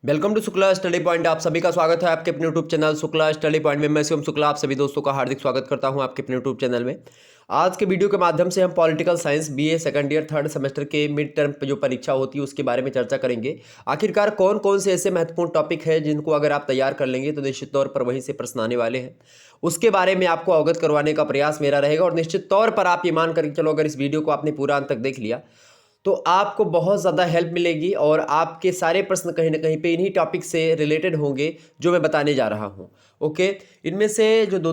Welcome to Shukla study point. आप सभी का स्वागत है आपके अपने YouTube channel Shukla study point में। मैं शिवम शुक्ला आप सभी दोस्तों का हार्दिक स्वागत करता हूं आपके अपने यूट्यूब चैनल में। आज के वीडियो के माध्यम से हम political science BA second year third semester के मिड टर्म जो परीक्षा होती है उसके बारे में चर्चा करेंगे। आखिरकार कौन कौन से ऐसे महत्वपूर्ण टॉपिक है जिनको अगर आप तैयार कर लेंगे तो निश्चित तौर पर वहीं से प्रश्न आने वाले हैं, उसके बारे में आपको अवगत करवाने का प्रयास मेरा रहेगा। और निश्चित तौर पर आप ये मान करके चलो, अगर इस वीडियो को आपने पूरा अंत तक देख लिया तो आपको बहुत ज़्यादा हेल्प मिलेगी और आपके सारे प्रश्न कहीं ना कहीं पे इन्हीं टॉपिक से रिलेटेड होंगे जो मैं बताने जा रहा हूँ। ओके, इनमें से जो दो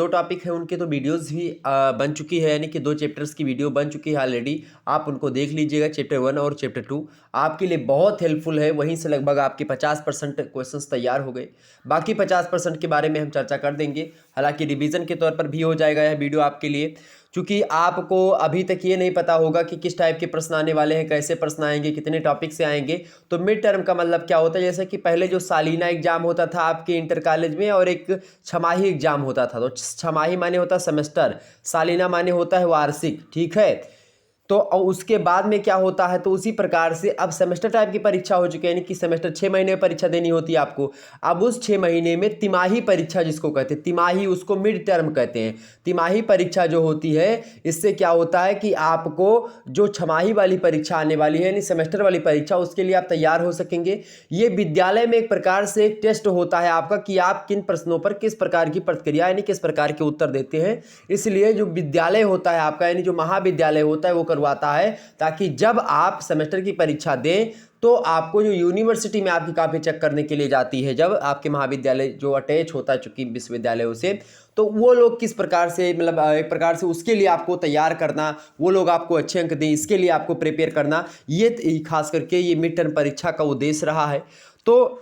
टॉपिक हैं उनके तो वीडियोस भी बन चुकी है, यानी कि 2 चैप्टर्स की वीडियो बन चुकी है ऑलरेडी। आप उनको देख लीजिएगा, चैप्टर 1 और चैप्टर 2 आपके लिए बहुत हेल्पफुल है। वहीं से लगभग आपके 50% क्वेश्चंस तैयार हो गए। बाकी 50% के बारे में हम चर्चा कर देंगे, हालांकि रिवीजन के तौर पर भी हो जाएगा यह वीडियो आपके लिए, क्योंकि आपको अभी तक ये नहीं पता होगा कि किस टाइप के प्रश्न आने वाले हैं, कैसे प्रश्न आएंगे, कितने टॉपिक से आएंगे। तो मिड टर्म का मतलब क्या होता है, जैसे कि पहले जो सालीना एग्जाम होता था आपके इंटर कॉलेज में और एक छमाही एग्जाम होता था। तो छमाही माने होता है सेमेस्टर, सालीना माने होता है वार्षिक, ठीक है। तो उसके बाद में क्या होता है, तो उसी प्रकार से अब सेमेस्टर टाइप की परीक्षा हो चुकी है, यानी कि सेमेस्टर 6 महीने में परीक्षा देनी होती है आपको। अब उस 6 महीने में तिमाही परीक्षा जिसको कहते हैं, तिमाही उसको मिड टर्म कहते हैं। तिमाही परीक्षा जो होती है, इससे क्या होता है कि आपको जो छमाही वाली परीक्षा आने वाली है, यानी सेमेस्टर वाली परीक्षा, उसके लिए आप तैयार हो सकेंगे। ये विद्यालय में एक प्रकार से एक टेस्ट होता है आपका कि आप किन प्रश्नों पर किस प्रकार की प्रतिक्रिया यानी किस प्रकार के उत्तर देते हैं। इसलिए जो विद्यालय होता है आपका, यानी जो महाविद्यालय होता है, वो करवाता है ताकि जब आप सेमेस्टर की परीक्षा दें तो आपको जो यूनिवर्सिटी में आपकी कॉपी चेक करने के लिए जाती है, जब आपके महाविद्यालय जो अटैच होता है चूंकि विश्वविद्यालयों से, तो वो लोग किस प्रकार से, मतलब एक प्रकार से उसके लिए आपको तैयार करना, वो लोग आपको अच्छे अंक दें, इसके लिए आपको प्रिपेयर करना, ये खास करके ये मिड टर्म परीक्षा का उद्देश्य रहा है। तो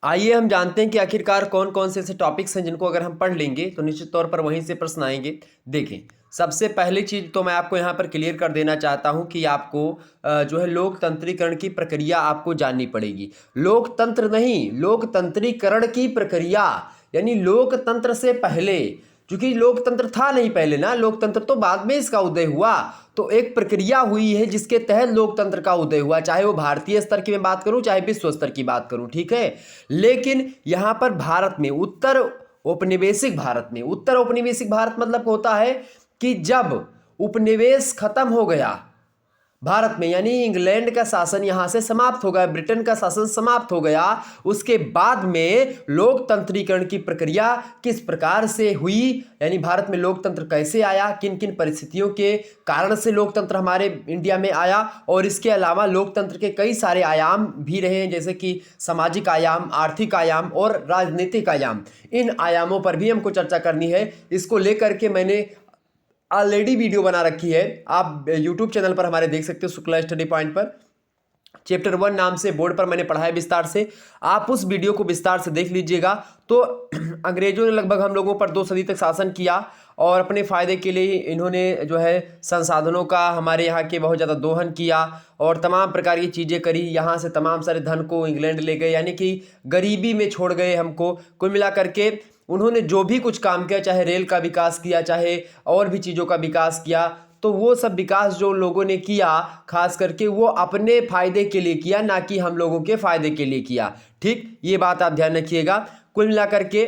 आइए हम जानते हैं कि आखिरकार कौन कौन से ऐसे टॉपिक्स हैं जिनको अगर हम पढ़ लेंगे तो निश्चित तौर पर वहीं से प्रश्न आएंगे। देखें, सबसे पहली चीज तो मैं आपको यहाँ पर क्लियर कर देना चाहता हूँ कि आपको जो है लोकतंत्रीकरण की प्रक्रिया आपको जाननी पड़ेगी। लोकतंत्र नहीं, लोकतंत्रीकरण की प्रक्रिया, यानी लोकतंत्र से पहले, क्योंकि लोकतंत्र था नहीं पहले ना, लोकतंत्र तो बाद में इसका उदय हुआ। तो एक प्रक्रिया हुई है जिसके तहत लोकतंत्र का उदय हुआ, चाहे वो भारतीय स्तर की मैं बात करूं चाहे विश्व स्तर की बात करूं, ठीक है। लेकिन यहां पर भारत में उत्तर औपनिवेशिक भारत मतलब होता है कि जब उपनिवेश खत्म हो गया भारत में, यानी इंग्लैंड का शासन यहां से समाप्त हो गया, ब्रिटेन का शासन समाप्त हो गया, उसके बाद में लोकतंत्रीकरण की प्रक्रिया किस प्रकार से हुई, यानी भारत में लोकतंत्र कैसे आया, किन किन परिस्थितियों के कारण से लोकतंत्र हमारे इंडिया में आया। और इसके अलावा लोकतंत्र के कई सारे आयाम भी रहे हैं, जैसे कि सामाजिक आयाम, आर्थिक आयाम और राजनीतिक आयाम। इन आयामों पर भी हमको चर्चा करनी है। इसको लेकर के मैंने ऑलरेडी वीडियो बना रखी है, आप यूट्यूब चैनल पर हमारे देख सकते हो शुक्ला स्टडी पॉइंट पर। चैप्टर 1 नाम से बोर्ड पर मैंने पढ़ाया विस्तार से, आप उस वीडियो को विस्तार से देख लीजिएगा। तो अंग्रेजों ने लगभग हम लोगों पर 2 सदी तक शासन किया और अपने फायदे के लिए इन्होंने जो है संसाधनों का हमारे यहाँ के बहुत ज़्यादा दोहन किया और तमाम प्रकार की चीज़ें करी। यहाँ से तमाम सारे धन को इंग्लैंड ले गए, यानी कि गरीबी में छोड़ गए हमको। कुल मिला करके उन्होंने जो भी कुछ काम किया, चाहे रेल का विकास किया, चाहे और भी चीज़ों का विकास किया, तो वो सब विकास जो लोगों ने किया खास करके वो अपने फायदे के लिए किया, ना कि हम लोगों के फायदे के लिए किया। ठीक, ये बात आप ध्यान रखिएगा। कुल मिलाकर के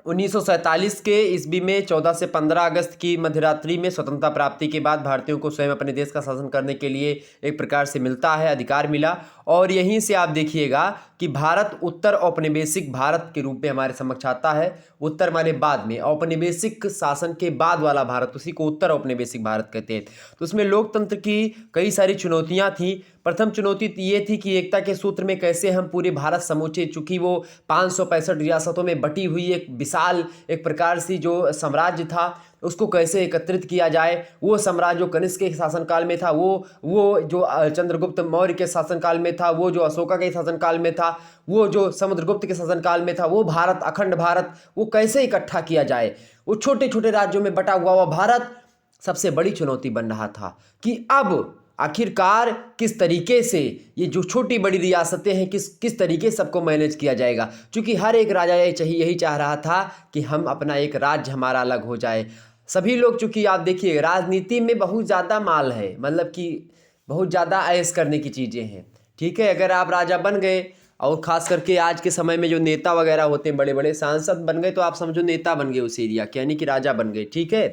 1947 के ईस्वी में 14 से 15 अगस्त की मध्यरात्रि में स्वतंत्रता प्राप्ति के बाद भारतीयों को स्वयं अपने देश का शासन करने के लिए एक प्रकार से मिलता है, अधिकार मिला। और यहीं से आप देखिएगा कि भारत उत्तर औपनिवेशिक भारत के रूप में हमारे समक्ष आता है। उत्तर माने बाद में, औपनिवेशिक शासन के बाद वाला भारत, उसी को उत्तर औपनिवेशिक भारत कहते हैं। तो उसमें लोकतंत्र की कई सारी चुनौतियां थी। प्रथम चुनौती ये थी कि एकता के सूत्र में कैसे हम पूरे भारत समूचे, चूंकि वो 565 रियासतों में बटी हुई एक विशाल एक प्रकार से जो साम्राज्य था, उसको कैसे एकत्रित किया जाए। वो साम्राज्य जो कनिष्क के शासनकाल में था, वो जो चंद्रगुप्त मौर्य के शासनकाल में था, वो जो अशोका के शासनकाल में था, वो जो समुद्रगुप्त के शासनकाल में था, वो भारत, अखंड भारत, वो कैसे इकट्ठा किया जाए। वो छोटे छोटे राज्यों में बटा हुआ भारत सबसे बड़ी चुनौती बन रहा था कि अब आखिरकार किस तरीके से ये जो छोटी बड़ी रियासतें हैं किस तरीके से सबको मैनेज किया जाएगा। क्योंकि हर एक राजा यही चाह रहा था कि हम अपना एक राज्य हमारा अलग हो जाए। सभी लोग, चूंकि आप देखिए राजनीति में बहुत ज़्यादा माल है, मतलब कि बहुत ज़्यादा ऐश करने की चीज़ें हैं, ठीक है। अगर आप राजा बन गए, और ख़ास करके आज के समय में जो नेता वगैरह होते हैं, बड़े बड़े सांसद बन गए, तो आप समझो नेता बन गए उस एरिया के, यानी कि राजा बन गए। ठीक है।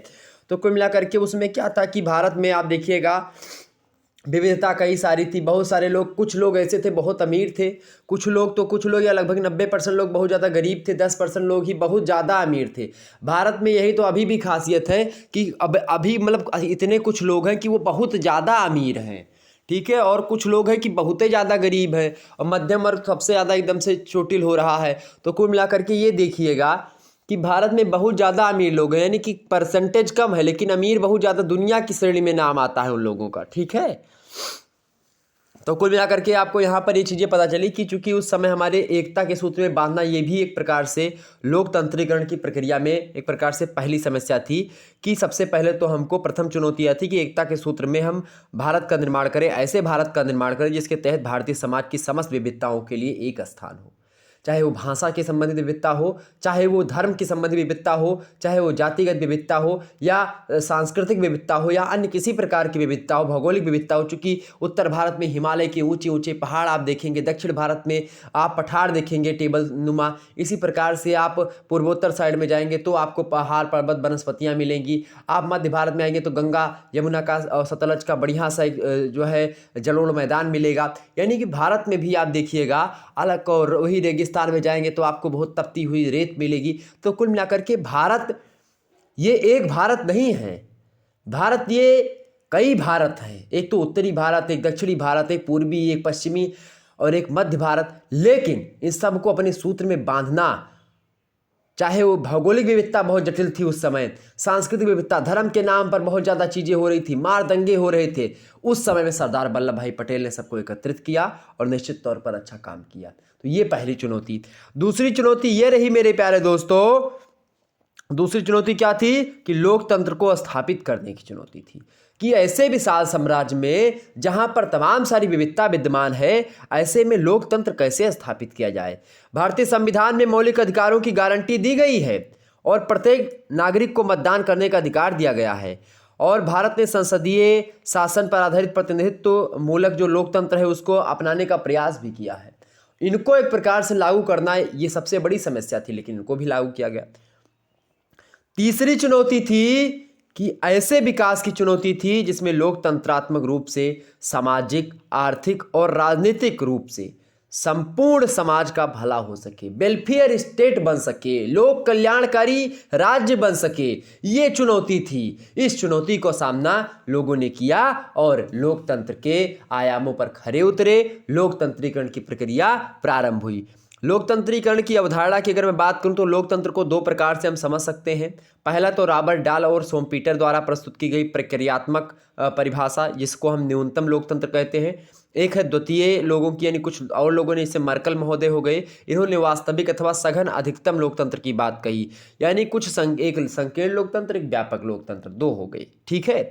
तो कुल मिला करके उसमें क्या था कि भारत में आप देखिएगा विविधता कई सारी थी। बहुत सारे लोग, कुछ लोग ऐसे थे बहुत अमीर थे, कुछ लोग या लगभग 90% लोग बहुत ज़्यादा गरीब थे, 10% लोग ही बहुत ज़्यादा अमीर थे। भारत में यही तो अभी भी खासियत है कि अब अभी मतलब इतने कुछ लोग हैं कि वो बहुत ज़्यादा अमीर हैं। ठीक है। और कुछ लोग हैं कि बहुत ही ज़्यादा गरीब है, और मध्यम वर्ग सबसे ज़्यादा एकदम से चोटिल हो रहा है। तो कुल मिलाकर के ये देखिएगा कि भारत में बहुत ज़्यादा अमीर लोग हैं, यानी कि परसेंटेज कम है लेकिन अमीर बहुत ज़्यादा, दुनिया की श्रेणी में नाम आता है उन लोगों का। ठीक है। तो कुल मिलाकर के आपको यहाँ पर ये चीज़ें पता चली कि चूंकि उस समय हमारे एकता के सूत्र में बांधना, ये भी एक प्रकार से लोकतंत्रीकरण की प्रक्रिया में एक प्रकार से पहली समस्या थी। कि सबसे पहले तो हमको प्रथम चुनौती यह थी कि एकता के सूत्र में हम भारत का निर्माण करें, ऐसे भारत का निर्माण करें जिसके तहत भारतीय समाज की समस्त विविधताओं के लिए एक स्थान हो। चाहे वो भाषा के संबंधित विविधता हो, चाहे वो धर्म की संबंधित विविधता हो, चाहे वो जातिगत विविधता हो, या सांस्कृतिक विविधता हो, या अन्य किसी प्रकार की विविधता हो, भौगोलिक विविधता हो। चूँकि उत्तर भारत में हिमालय के ऊंचे ऊंचे पहाड़ आप देखेंगे, दक्षिण भारत में आप पठार देखेंगे टेबल नुमा, इसी प्रकार से आप पूर्वोत्तर साइड में जाएंगे तो आपको पहाड़ पर्वत वनस्पतियाँ मिलेंगी। आप मध्य भारत में आएंगे तो गंगा यमुना का और सतलज का बढ़िया सा एक जो है जलोढ़ मैदान मिलेगा। यानी कि भारत में भी आप देखिएगा अलग, और वही रेगिस्तान में जाएंगे तो आपको बहुत तपती हुई रेत मिलेगी। तो कुल मिलाकर के भारत ये एक भारत नहीं है, भारत ये कई भारत हैं। एक तो उत्तरी भारत, एक दक्षिणी भारत, एक पूर्वी, एक पश्चिमी और एक मध्य भारत। लेकिन इन सबको अपने सूत्र में बांधना, चाहे वो भौगोलिक विविधता बहुत जटिल थी उस समय, सांस्कृतिक विविधता, धर्म के नाम पर बहुत ज़्यादा चीज़ें हो रही थी, मार दंगे हो रहे थे, उस समय में सरदार वल्लभ भाई पटेल ने सबको एकत्रित किया और निश्चित तौर पर अच्छा काम किया। तो ये पहली चुनौती। दूसरी चुनौती ये रही मेरे प्यारे दोस्तों, दूसरी चुनौती क्या थी कि लोकतंत्र को स्थापित करने की चुनौती थी। कि ऐसे विशाल साम्राज्य में जहां पर तमाम सारी विविधता विद्यमान है, ऐसे में लोकतंत्र कैसे स्थापित किया जाए। भारतीय संविधान में मौलिक अधिकारों की गारंटी दी गई है और प्रत्येक नागरिक को मतदान करने का अधिकार दिया गया है, और भारत ने संसदीय शासन पर आधारित प्रतिनिधित्व मूलक जो लोकतंत्र है उसको अपनाने का प्रयास भी किया है। इनको एक प्रकार से लागू करना ये सबसे बड़ी समस्या थी, लेकिन इनको भी लागू किया गया। तीसरी चुनौती थी कि ऐसे विकास की चुनौती थी जिसमें लोकतंत्रात्मक रूप से सामाजिक, आर्थिक और राजनीतिक रूप से संपूर्ण समाज का भला हो सके, वेलफेयर स्टेट बन सके, लोक कल्याणकारी राज्य बन सके, ये चुनौती थी। इस चुनौती को सामना लोगों ने किया और लोकतंत्र के आयामों पर खरे उतरे, लोकतंत्रीकरण की प्रक्रिया प्रारंभ हुई। लोकतंत्रीकरण की अवधारणा की अगर मैं बात करूं तो लोकतंत्र को दो प्रकार से हम समझ सकते हैं। पहला तो रॉबर्ट डाल और सोमपीटर द्वारा प्रस्तुत की गई प्रक्रियात्मक परिभाषा, जिसको हम न्यूनतम लोकतंत्र कहते हैं। एक है द्वितीय लोगों की, यानी कुछ और लोगों ने, इससे मर्कल महोदय हो गए, इन्होंने वास्तविक अथवा सघन अधिकतम लोकतंत्र की बात कही। यानी कुछ एक संकीर्ण लोकतंत्र, एक व्यापक लोकतंत्र, दो हो गए। ठीक है।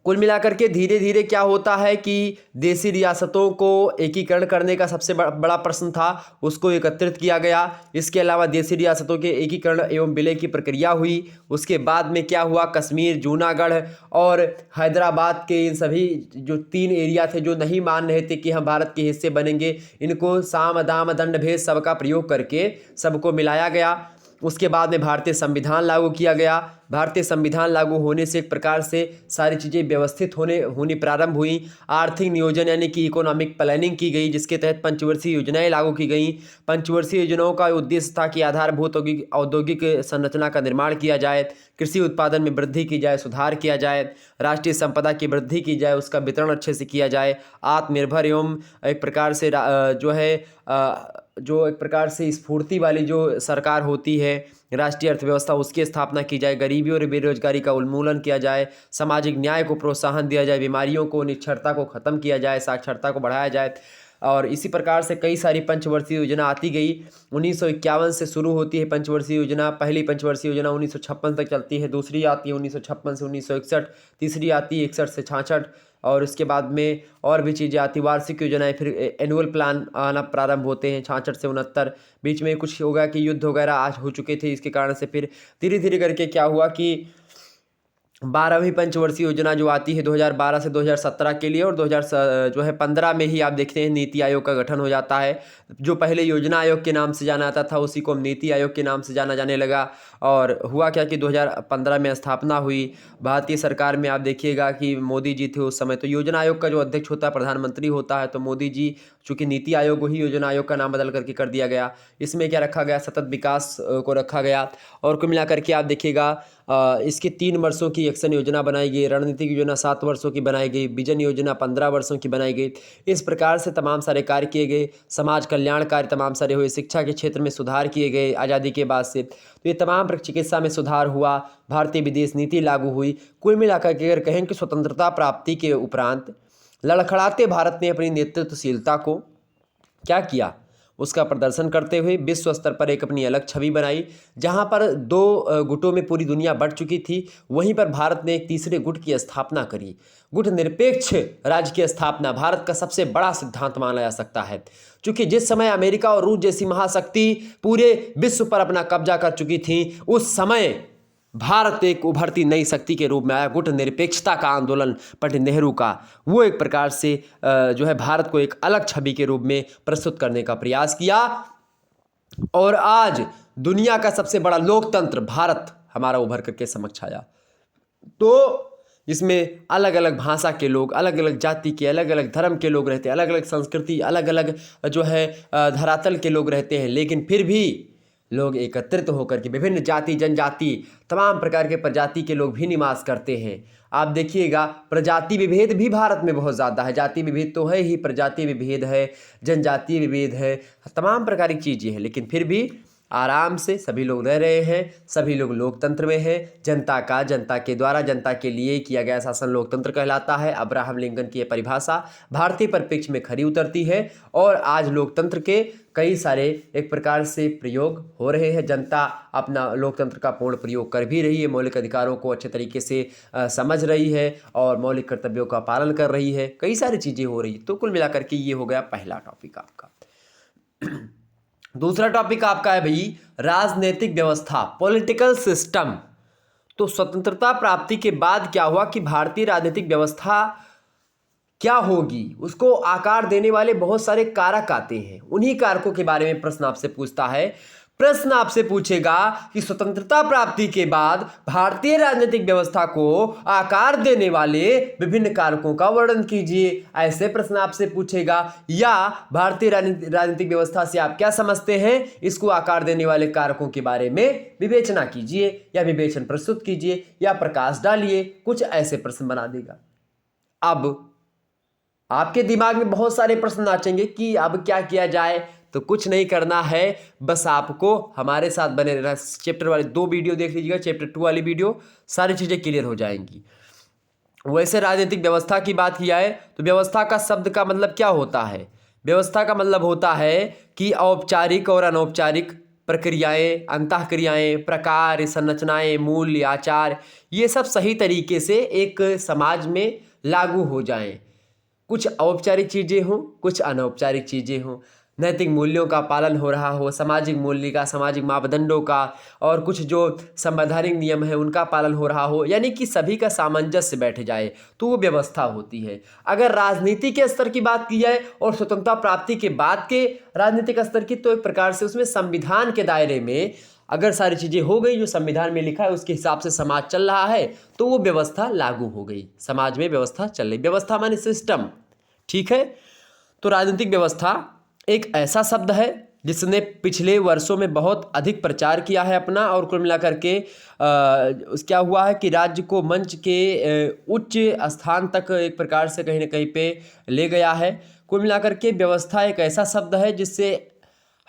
कुल मिलाकर के धीरे धीरे क्या होता है कि देशी रियासतों को एकीकरण करने का सबसे बड़ा प्रश्न था, उसको एकत्रित किया गया। इसके अलावा देशी रियासतों के एकीकरण एवं विलय की प्रक्रिया हुई। उसके बाद में क्या हुआ, कश्मीर, जूनागढ़ और हैदराबाद के इन सभी जो 3 एरिया थे जो नहीं मान रहे थे कि हम भारत के हिस्से बनेंगे, इनको साम दाम दंड भेद सबका प्रयोग करके सबको मिलाया गया। उसके बाद में भारतीय संविधान लागू किया गया। भारतीय संविधान लागू होने से एक प्रकार से सारी चीज़ें व्यवस्थित होनी प्रारंभ हुई। आर्थिक नियोजन यानी कि इकोनॉमिक प्लानिंग की गई, जिसके तहत पंचवर्षीय योजनाएं लागू की गई। पंचवर्षीय योजनाओं का उद्देश्य था कि आधारभूत औद्योगिक संरचना का निर्माण किया जाए, कृषि उत्पादन में वृद्धि की जाए, सुधार किया जाए, राष्ट्रीय संपदा की वृद्धि की जाए, उसका वितरण अच्छे से किया जाए, आत्मनिर्भर एवं एक प्रकार से जो एक प्रकार से स्फूर्ति वाली जो सरकार होती है, राष्ट्रीय अर्थव्यवस्था, उसकी स्थापना की जाए, गरीबी और बेरोजगारी का उन्मूलन किया जाए, सामाजिक न्याय को प्रोत्साहन दिया जाए, बीमारियों को, निरक्षरता को ख़त्म किया जाए, साक्षरता को बढ़ाया जाए। और इसी प्रकार से कई सारी पंचवर्षीय योजना आती गई। 1951 से शुरू होती है पंचवर्षीय योजना। पहली पंचवर्षीय योजना 1956 तक चलती है, दूसरी आती है 1956 से 1961, तीसरी आती है 61 से 66, और उसके बाद में और भी चीज़ें आती, वार्षिक योजनाएं, फिर एनुअल प्लान आना प्रारंभ होते हैं 66 से 69। बीच में कुछ होगा कि युद्ध वगैरह आज हो चुके थे, इसके कारण से फिर धीरे धीरे करके क्या हुआ कि 12वीं पंचवर्षीय योजना जो आती है 2012 से 2017 के लिए, और 2015 में ही आप देखते हैं नीति आयोग का गठन हो जाता है। जो पहले योजना आयोग के नाम से जाना जाता था उसी को नीति आयोग के नाम से जाना जाने लगा। और हुआ क्या कि 2015 में स्थापना हुई भारतीय सरकार में। आप देखिएगा कि मोदी जी थे उस समय, तो योजना आयोग का जो अध्यक्ष होता है प्रधानमंत्री होता है। तो मोदी जी, चूँकि नीति आयोग ही योजना आयोग का नाम बदल करके कर दिया गया। इसमें क्या रखा गया, सतत विकास को रखा गया। और कुल मिलाकर के आप देखिएगा इसके 3 वर्षों की एक्शन योजना बनाई गई, रणनीतिक योजना 7 वर्षों की बनाई गई, विजन योजना 15 वर्षों की बनाई गई। इस प्रकार से तमाम सारे कार्य किए गए, समाज कल्याण कार्य तमाम सारे हुए, शिक्षा के क्षेत्र में सुधार किए गए आज़ादी के बाद से। तो ये तमाम चिकित्सा में सुधार हुआ, भारतीय विदेश नीति लागू हुई। कुल मिलाकर के अगर कहें कि स्वतंत्रता प्राप्ति के उपरांत लड़खड़ाते भारत ने अपनी नेतृत्वशीलता को क्या किया, उसका प्रदर्शन करते हुए विश्व स्तर पर एक अपनी अलग छवि बनाई। जहां पर 2 गुटों में पूरी दुनिया बंट चुकी थी, वहीं पर भारत ने एक तीसरे गुट की स्थापना करी। गुट निरपेक्ष राज्य की स्थापना भारत का सबसे बड़ा सिद्धांत माना जा सकता है। क्योंकि जिस समय अमेरिका और रूस जैसी महाशक्ति पूरे विश्व पर अपना कब्जा कर चुकी थी, उस समय भारत एक उभरती नई शक्ति के रूप में आया। गुट निरपेक्षता का आंदोलन पंडित नेहरू का, वो एक प्रकार से जो है भारत को एक अलग छवि के रूप में प्रस्तुत करने का प्रयास किया। और आज दुनिया का सबसे बड़ा लोकतंत्र भारत हमारा उभर करके समक्ष आया। तो इसमें अलग अलग भाषा के लोग, अलग अलग जाति के, अलग अलग धर्म के लोग रहते हैं, अलग अलग संस्कृति, अलग अलग जो है धरातल के लोग रहते हैं। लेकिन फिर भी लोग एकत्रित होकर के विभिन्न जाति जनजाति तमाम प्रकार के प्रजाति के लोग भी निवास करते हैं। आप देखिएगा प्रजाति विभेद भी भारत में बहुत ज़्यादा है। जाति विभेद तो है ही, प्रजाति विभेद है, जनजातीय विभेद है, तमाम प्रकार की चीज़ें हैं। लेकिन फिर भी आराम से सभी लोग रह रहे हैं, सभी लोग लोकतंत्र में हैं। जनता के द्वारा जनता के लिए किया गया शासन लोकतंत्र कहलाता है। अब्राहम लिंकन की यह परिभाषा भारतीय परिप्रेक्ष्य में खरी उतरती है। और आज लोकतंत्र के कई सारे एक प्रकार से प्रयोग हो रहे हैं। जनता अपना लोकतंत्र का पूर्ण प्रयोग कर भी रही है, मौलिक अधिकारों को अच्छे तरीके से समझ रही है और मौलिक कर्तव्यों का पालन कर रही है। कई सारी चीज़ें हो रही। तो कुल मिलाकर के ये हो गया पहला टॉपिक आपका। दूसरा टॉपिक आपका है भाई राजनीतिक व्यवस्था, पॉलिटिकल सिस्टम। तो स्वतंत्रता प्राप्ति के बाद क्या हुआ कि भारतीय राजनीतिक व्यवस्था क्या होगी, उसको आकार देने वाले बहुत सारे कारक आते हैं। उन्हीं कारकों के बारे में प्रश्न आपसे पूछता है। प्रश्न आपसे पूछेगा कि स्वतंत्रता प्राप्ति के बाद भारतीय राजनीतिक व्यवस्था को आकार देने वाले विभिन्न कारकों का वर्णन कीजिए, ऐसे प्रश्न आपसे पूछेगा। या भारतीय राजनीतिक व्यवस्था से आप क्या समझते हैं, इसको आकार देने वाले कारकों के बारे में विवेचना कीजिए या विवेचन प्रस्तुत कीजिए या प्रकाश डालिए, कुछ ऐसे प्रश्न बना देगा। अब आपके दिमाग में बहुत सारे प्रश्न नाचेंगे कि अब क्या किया जाए। तो कुछ नहीं करना है, बस आपको हमारे साथ बने रहना। चैप्टर वाले 2 वीडियो देख लीजिएगा, चैप्टर 2 वाली वीडियो, सारी चीज़ें क्लियर हो जाएंगी। वैसे राजनीतिक व्यवस्था की बात किया है तो व्यवस्था का शब्द का मतलब क्या होता है? व्यवस्था का मतलब होता है कि औपचारिक और अनौपचारिक प्रक्रियाएं, अंतःक्रियाएं, प्रकार, संरचनाएं, मूल्य, आचार, ये सब सही तरीके से एक समाज में लागू हो जाएं। कुछ औपचारिक चीज़ें हों, कुछ अनौपचारिक चीज़ें हों, नैतिक मूल्यों का पालन हो रहा हो, सामाजिक मूल्य का, सामाजिक मापदंडों का, और कुछ जो संवैधानिक नियम है उनका पालन हो रहा हो, यानी कि सभी का सामंजस्य बैठ जाए, तो वो व्यवस्था होती है। अगर राजनीति के स्तर की बात की जाए और स्वतंत्रता प्राप्ति के बाद के राजनीतिक स्तर की, तो एक प्रकार से उसमें संविधान के दायरे में अगर सारी चीज़ें हो गई जो संविधान में लिखा है उसके हिसाब से समाज चल रहा है, तो वो व्यवस्था लागू हो गई, समाज में व्यवस्था चल रही। व्यवस्था माने सिस्टम, ठीक है। तो राजनीतिक व्यवस्था एक ऐसा शब्द है जिसने पिछले वर्षों में बहुत अधिक प्रचार किया है अपना, और कुल मिलाकर के क्या हुआ है कि राज्य को मंच के उच्च स्थान तक एक प्रकार से कहीं ना कहीं पे ले गया है। कुल मिलाकर के व्यवस्था एक ऐसा शब्द है जिससे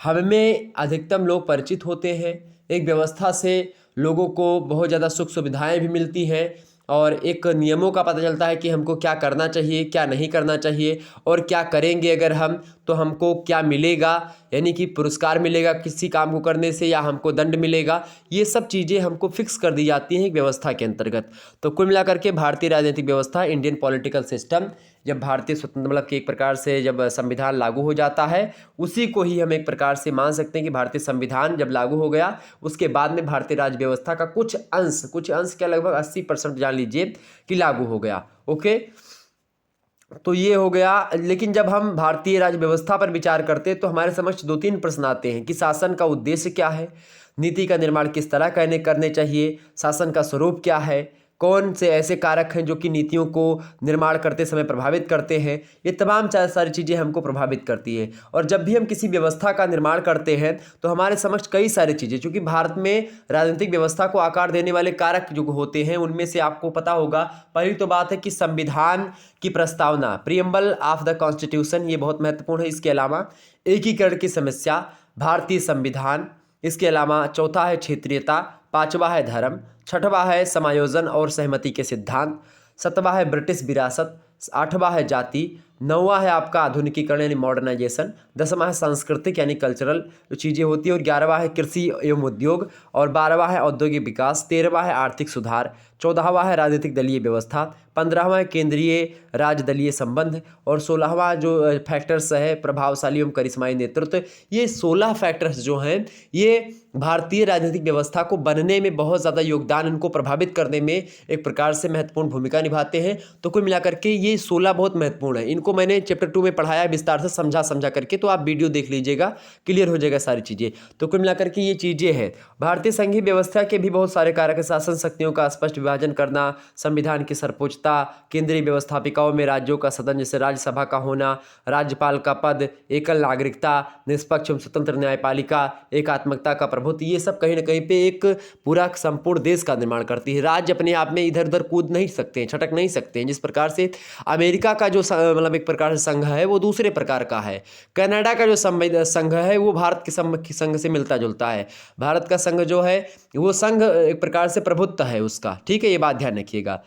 हमें अधिकतम लोग परिचित होते हैं। एक व्यवस्था से लोगों को बहुत ज़्यादा सुख सुविधाएं भी मिलती हैं और एक नियमों का पता चलता है कि हमको क्या करना चाहिए, क्या नहीं करना चाहिए, और क्या करेंगे अगर हम तो हमको क्या मिलेगा, यानी कि पुरस्कार मिलेगा किसी काम को करने से या हमको दंड मिलेगा। ये सब चीज़ें हमको फिक्स कर दी जाती हैं एक व्यवस्था के अंतर्गत। तो कुल मिलाकर के भारतीय राजनीतिक व्यवस्था, इंडियन पॉलिटिकल सिस्टम जब भारतीय स्वतंत्र मतलब कि एक प्रकार से जब संविधान लागू हो जाता है, उसी को ही हम एक प्रकार से मान सकते हैं कि भारतीय संविधान जब लागू हो गया, उसके बाद में भारतीय राज्य व्यवस्था का कुछ अंश क्या लगभग 80% जान लीजिए कि लागू हो गया। ओके, तो ये हो गया। लेकिन जब हम भारतीय राज्य व्यवस्था पर विचार करते हैं तो हमारे समक्ष 2-3 प्रश्न आते हैं कि शासन का उद्देश्य क्या है, नीति का निर्माण किस तरह करने चाहिए, शासन का स्वरूप क्या है, कौन से ऐसे कारक हैं जो कि नीतियों को निर्माण करते समय प्रभावित करते हैं। ये तमाम सारी चीज़ें हमको प्रभावित करती है। और जब भी हम किसी व्यवस्था का निर्माण करते हैं तो हमारे समक्ष कई सारी चीज़ें, चूँकि भारत में राजनीतिक व्यवस्था को आकार देने वाले कारक जो होते हैं उनमें से आपको पता होगा, पहली तो बात है कि संविधान की प्रस्तावना, प्रीएम्बल ऑफ द कॉन्स्टिट्यूशन, ये बहुत महत्वपूर्ण है। इसके अलावा एकीकरण की समस्या, भारतीय संविधान, इसके अलावा चौथा है क्षेत्रीयता, पांचवा है धर्म, छठवां है समायोजन और सहमति के सिद्धांत, सातवां है ब्रिटिश विरासत, आठवां है जाति, नौवां है आपका आधुनिकीकरण यानी मॉडर्नाइजेशन, दसवां है सांस्कृतिक यानी कल्चरल जो चीज़ें होती है, और 11वां है कृषि एवं उद्योग, और 12वां है औद्योगिक विकास, 13वां है आर्थिक सुधार, 14वां है राजनीतिक दलीय व्यवस्था, 15वां है केंद्रीय राज्य दलीय संबंध, और 16वां जो फैक्टर्स है प्रभावशाली एवं करिश्माई नेतृत्व। ये 16 फैक्टर्स जो हैं ये भारतीय राजनीतिक व्यवस्था को बनने में बहुत ज़्यादा योगदान, इनको प्रभावित करने में एक प्रकार से महत्वपूर्ण भूमिका निभाते हैं। तो कुल मिलाकर के ये 16 बहुत महत्वपूर्ण है। इनको मैंने चैप्टर 2 में पढ़ाया विस्तार से, समझा करके, तो आप वीडियो देख लीजिएगा, क्लियर हो जाएगा सारी चीज़ें। तो कुल मिलाकर के ये चीज़ें हैं। भारतीय संघीय व्यवस्था के भी बहुत सारे कारक है, शासन शक्तियों का स्पष्ट विभाजन करना, संविधान की सर्वोच्चता, केंद्रीय व्यवस्थापिकाओं में राज्यों का सदन जैसे राज्यसभा का होना, राज्यपाल का पद, एकल नागरिकता, निष्पक्ष एवं स्वतंत्र न्यायपालिका, एकात्मकता का प्रभुत्व, ये सब कहीं ना कहीं पे एक पूरा संपूर्ण देश का निर्माण करती है। राज्य अपने आप में इधर उधर कूद नहीं सकते हैं, छटक नहीं सकते हैं। जिस प्रकार से अमेरिका का जो मतलब एक प्रकार से संघ है वो दूसरे प्रकार का है, कनाडा का जो संघ है वो भारत के संघ से मिलता जुलता है। भारत का संघ जो है वो संघ एक प्रकार से प्रभुत्व है उसका, ठीक है, ये बात ध्यान रखिएगा।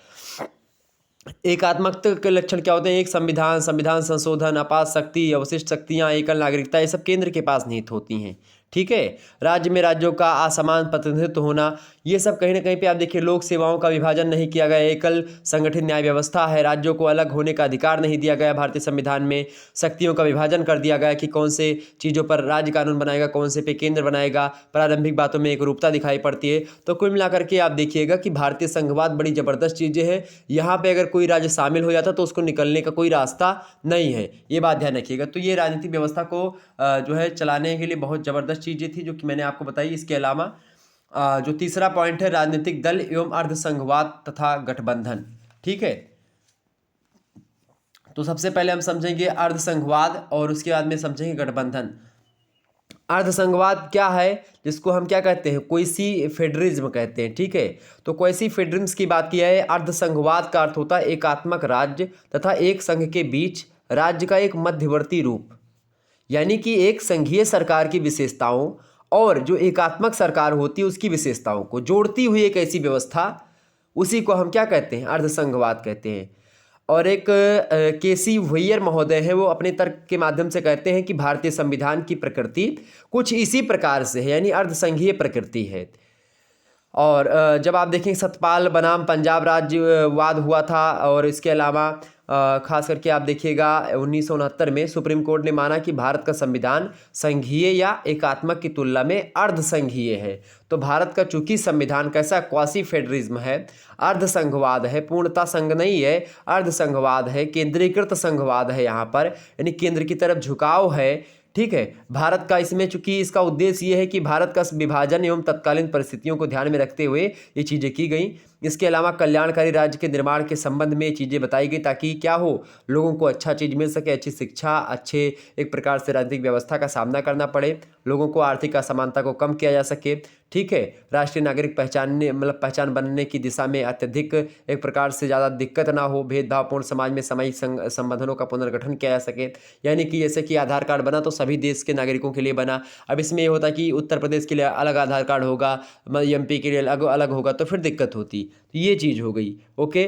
एकात्मकता के लक्षण क्या होते हैं? एक संविधान संशोधन, आपात शक्ति, अवशिष्ट शक्तियाँ, एकल नागरिकता, ये सब केंद्र के पास निहित होती हैं, ठीक है। राज्य में राज्यों का असमान प्रतिनिधित्व होना, ये सब कहीं ना कहीं पे आप देखिए, लोक सेवाओं का विभाजन नहीं किया गया, एकल संगठित न्याय व्यवस्था है, राज्यों को अलग होने का अधिकार नहीं दिया गया भारतीय संविधान में, शक्तियों का विभाजन कर दिया गया कि कौन से चीज़ों पर राज्य कानून बनाएगा, कौन से पे केंद्र बनाएगा, प्रारंभिक बातों में एक रूपता दिखाई पड़ती है। तो कुल मिलाकर के आप देखिएगा कि भारतीय संघवाद बड़ी ज़बरदस्त चीज़ें हैं। यहाँ पर अगर कोई राज्य शामिल हो जाता तो उसको निकलने का कोई रास्ता नहीं है, ये बात ध्यान रखिएगा। तो ये राजनीतिक व्यवस्था को जो है चलाने के लिए बहुत ज़बरदस्त चीज़ें थी जो कि मैंने आपको बताई। इसके अलावा जो तीसरा पॉइंट है राजनीतिक दल एवं अर्धसंघवाद तथा गठबंधन, ठीक है। तो सबसे पहले हम समझेंगे अर्धसंघवाद और उसके बाद में समझेंगे गठबंधन। अर्धसंघवाद क्या है, जिसको हम क्या कहते हैं, क्वासी फेडरलिज्म कहते हैं, ठीक है। तो क्वासी फेडरलिज्म की बात किया है। अर्धसंघवाद का अर्थ होता है एकात्मक राज्य तथा एक संघ के बीच राज्य का एक मध्यवर्ती रूप, यानी कि एक संघीय सरकार की विशेषताओं और जो एकात्मक सरकार होती है उसकी विशेषताओं को जोड़ती हुई एक ऐसी व्यवस्था, उसी को हम क्या कहते हैं, अर्धसंघवाद कहते हैं। और एक केसी वैयर महोदय हैं, वो अपने तर्क के माध्यम से कहते हैं कि भारतीय संविधान की प्रकृति कुछ इसी प्रकार से है, यानी अर्धसंघीय प्रकृति है। और जब आप देखें सतपाल बनाम पंजाब राज्यवाद हुआ था, और इसके अलावा खास करके आप देखिएगा 1969 में सुप्रीम कोर्ट ने माना कि भारत का संविधान संघीय या एकात्मक की तुलना में अर्धसंघीय है। तो भारत का चूंकि संविधान कैसा क्वासी फेडरलिज्म है, अर्धसंघवाद है, पूर्णता संघ नहीं है, अर्धसंघवाद है, केंद्रीकृत संघवाद है, यहाँ पर यानी केंद्र की तरफ झुकाव है, ठीक है। भारत का इसमें चूंकि इसका उद्देश्य ये है कि भारत का विभाजन एवं तत्कालीन परिस्थितियों को ध्यान में रखते हुए ये चीज़ें की गई। इसके अलावा कल्याणकारी राज्य के निर्माण के संबंध में ये चीज़ें बताई गई ताकि क्या हो, लोगों को अच्छा चीज़ मिल सके, अच्छी शिक्षा, अच्छे एक प्रकार से राजनीतिक व्यवस्था का सामना करना पड़े, लोगों को आर्थिक असमानता को कम किया जा सके, ठीक है। राष्ट्रीय नागरिक पहचान बनने की दिशा में अत्यधिक एक प्रकार से ज़्यादा दिक्कत ना हो, भेदभावपूर्ण समाज में सामाजिक संबंधों का पुनर्गठन किया जा सके, यानी कि जैसे कि आधार कार्ड बना तो सभी देश के नागरिकों के लिए बना। अब इसमें ये होता कि उत्तर प्रदेश के लिए अलग आधार कार्ड होगा, एमपी के लिए अलग होगा, तो फिर दिक्कत होती। तो ये चीज़ हो गई, ओके।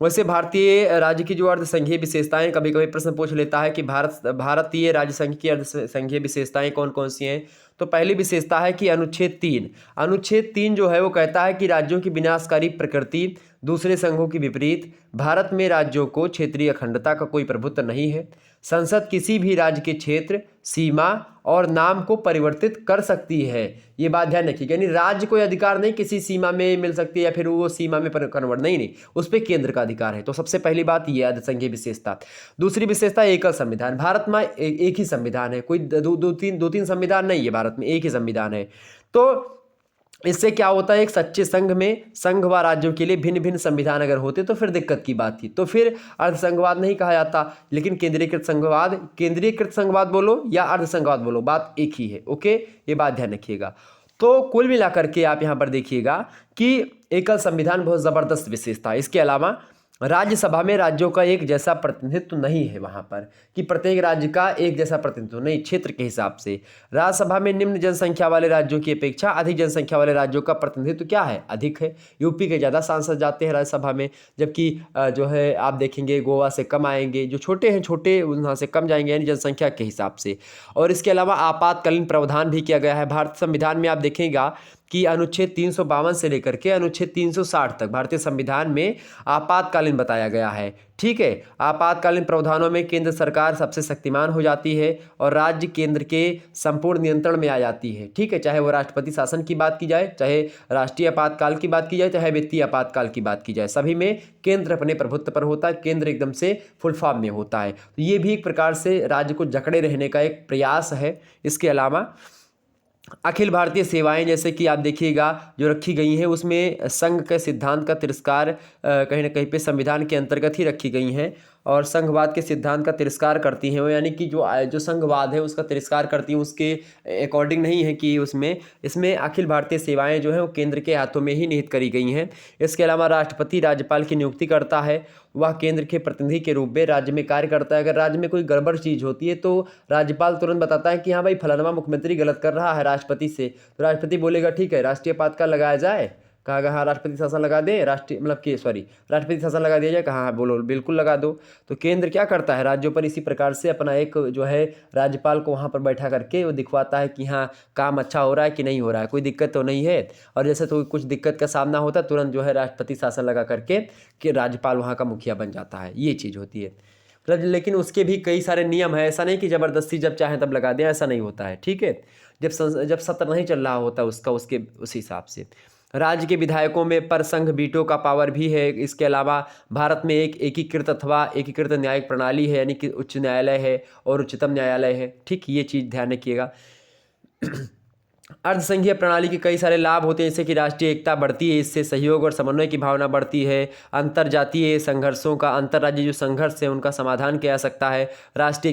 वैसे भारतीय राज्य की जो अर्धसंघीय विशेषताएं, कभी कभी प्रश्न पूछ लेता है कि भारतीय राज्य संघ की अर्धसंघीय विशेषताएं कौन कौन सी हैं। तो पहली विशेषता है कि अनुच्छेद 3 जो है वो कहता है कि राज्यों की विनाशकारी प्रकृति, दूसरे संघों की विपरीत भारत में राज्यों को क्षेत्रीय अखंडता का कोई प्रभुत्व नहीं है। संसद किसी भी राज्य के क्षेत्र, सीमा और नाम को परिवर्तित कर सकती है। ये बात ध्यान रखिए, यानी राज्य को अधिकार नहीं किसी सीमा में मिल सकती है या फिर वो सीमा में कन्वर्ट नहीं, उस पर केंद्र का अधिकार है। तो सबसे पहली बात ये अर्धसंघीय विशेषता। दूसरी विशेषता एकल संविधान। भारत में एक ही संविधान है, कोई दो तीन संविधान नहीं है, भारत में एक ही संविधान है। तो इससे क्या होता है, एक सच्चे संघ में संघ व राज्यों के लिए भिन्न भिन्न संविधान अगर होते तो फिर दिक्कत की बात थी, तो फिर अर्धसंघवाद नहीं कहा जाता। लेकिन केंद्रीकृत संघवाद बोलो या अर्धसंघवाद बोलो, बात एक ही है। ओके, ये बात ध्यान रखिएगा। तो कुल मिलाकर के आप यहाँ पर देखिएगा कि एकल संविधान बहुत ज़बरदस्त विशेषता है। इसके अलावा राज्यसभा में राज्यों का एक जैसा प्रतिनिधित्व नहीं है, वहाँ पर कि प्रत्येक राज्य का एक जैसा प्रतिनिधित्व नहीं, क्षेत्र के हिसाब से। राज्यसभा में निम्न जनसंख्या वाले राज्यों की अपेक्षा अधिक जनसंख्या वाले राज्यों का प्रतिनिधित्व क्या है, अधिक है। यूपी के ज़्यादा सांसद जाते हैं राज्यसभा में, जबकि जो है आप देखेंगे गोवा से कम आएंगे, जो छोटे हैं छोटे वहाँ से कम जाएंगे, यानी जनसंख्या के हिसाब से। और इसके अलावा आपातकालीन प्रावधान भी किया गया है भारत संविधान में। आप देखेगा कि अनुच्छेद 352 से लेकर के अनुच्छेद 360 तक भारतीय संविधान में आपातकालीन बताया गया है। ठीक है, आपातकालीन प्रावधानों में केंद्र सरकार सबसे शक्तिमान हो जाती है और राज्य केंद्र के संपूर्ण नियंत्रण में आ जाती है। ठीक है, चाहे वो राष्ट्रपति शासन की बात की जाए, चाहे राष्ट्रीय आपातकाल की बात की जाए, चाहे वित्तीय आपातकाल की बात की जाए, सभी में केंद्र अपने प्रभुत्व पर होता है, केंद्र एकदम से फुल फॉर्म में होता है। तो ये भी एक प्रकार से राज्य को जकड़े रहने का एक प्रयास है। इसके अलावा अखिल भारतीय सेवाएं जैसे कि आप देखिएगा जो रखी गई हैं, उसमें संघ के सिद्धांत का तिरस्कार कहीं ना कहीं पे संविधान के अंतर्गत ही रखी गई हैं और संघवाद के सिद्धांत का तिरस्कार करती हैं वो, यानी कि जो संघवाद है उसका तिरस्कार करती हैं, उसके अकॉर्डिंग नहीं है कि इसमें अखिल भारतीय सेवाएं जो हैं वो केंद्र के हाथों में ही निहित करी गई हैं। इसके अलावा राष्ट्रपति राज्यपाल की नियुक्ति करता है, वह केंद्र के प्रतिनिधि के रूप में राज्य में कार्य करता है। अगर राज्य में कोई गड़बड़ चीज़ होती है तो राज्यपाल तुरंत बताता है कि हाँ भाई फलाना मुख्यमंत्री गलत कर रहा है राष्ट्रपति से, तो राष्ट्रपति बोलेगा ठीक है राष्ट्रीय आपातकाल लगाया जाए, कहा हाँ राष्ट्रपति शासन लगा दे, राष्ट्रपति शासन लगा दिया जाए, कहा हाँ बोलो बिल्कुल लगा दो। तो केंद्र क्या करता है, राज्यों पर इसी प्रकार से अपना एक जो है राज्यपाल को वहाँ पर बैठा करके वो दिखवाता है कि हाँ काम अच्छा हो रहा है कि नहीं हो रहा है, कोई दिक्कत तो नहीं है। और जैसे तो कुछ दिक्कत का सामना होता है तुरंत जो है राष्ट्रपति शासन लगा करके कि राज्यपाल वहाँ का मुखिया बन जाता है, ये चीज़ होती है। मतलब लेकिन उसके भी कई सारे नियम है, ऐसा नहीं कि ज़बरदस्ती जब चाहें तब लगा दें, ऐसा नहीं होता है। ठीक है, जब सत्र नहीं चल रहा होता उसके उस हिसाब से। राज्य के विधायकों में पर संघ वीटो का पावर भी है। इसके अलावा भारत में एक एकीकृत न्यायिक प्रणाली है, यानी कि उच्च न्यायालय है और उच्चतम न्यायालय है। ठीक, ये चीज़ ध्यान रखिएगा। अर्धसंघीय प्रणाली के कई सारे लाभ होते हैं, जैसे कि राष्ट्रीय एकता बढ़ती है, इससे सहयोग और समन्वय की भावना बढ़ती है। अंतरजातीय संघर्षों का, अंतर्राज्यीय जो संघर्ष है उनका समाधान किया जा सकता है। राष्ट्रीय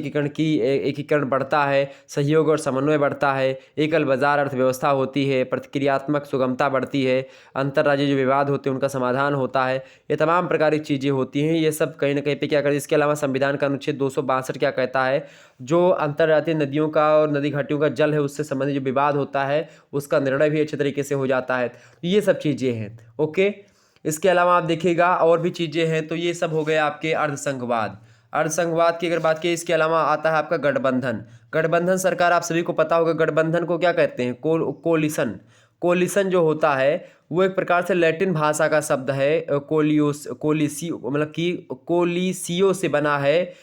एकीकरण बढ़ता है, सहयोग और समन्वय बढ़ता है। एकल बाजार अर्थव्यवस्था होती है, प्रतिक्रियात्मक सुगमता बढ़ती है, अंतर्राज्यीय जो विवाद होते हैं उनका समाधान होता है। ये तमाम प्रकार की चीज़ें होती हैं, ये सब कहीं ना कहीं पे क्या करते हैं। इसके अलावा संविधान का अनुच्छेद 262 क्या कहता है, जो अंतर्राज्यीय नदियों का और नदी घाटियों का जल है उससे संबंधित जो विवाद होता है उसका निर्णय भी अच्छे तरीके से हो जाता है। तो ये सब चीज़ें हैं। ओके, इसके अलावा आप देखिएगा और भी चीज़ें हैं। तो ये सब हो गए आपके अर्धसंघवाद की अगर बात की। इसके अलावा आता है आपका गठबंधन सरकार। आप सभी को पता होगा गठबंधन को क्या कहते हैं, कोलिशन जो होता है वो एक प्रकार से लैटिन भाषा का शब्द है। कोलिसियो मतलब कि कोलिसियो से बना है।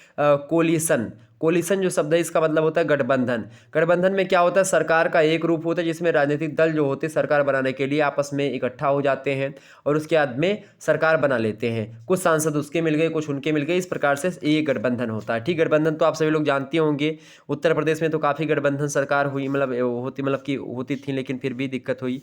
कोलिशन जो शब्द है इसका मतलब होता है गठबंधन में क्या होता है, सरकार का एक रूप होता है जिसमें राजनीतिक दल जो होते हैं सरकार बनाने के लिए आपस में इकट्ठा हो जाते हैं और उसके बाद में सरकार बना लेते हैं। कुछ सांसद उसके मिल गए, कुछ उनके मिल गए, इस प्रकार से ये गठबंधन होता है। ठीक, गठबंधन तो आप सभी लोग जानते होंगे। उत्तर प्रदेश में तो काफ़ी गठबंधन सरकार हुई, होती थी, लेकिन फिर भी दिक्कत हुई।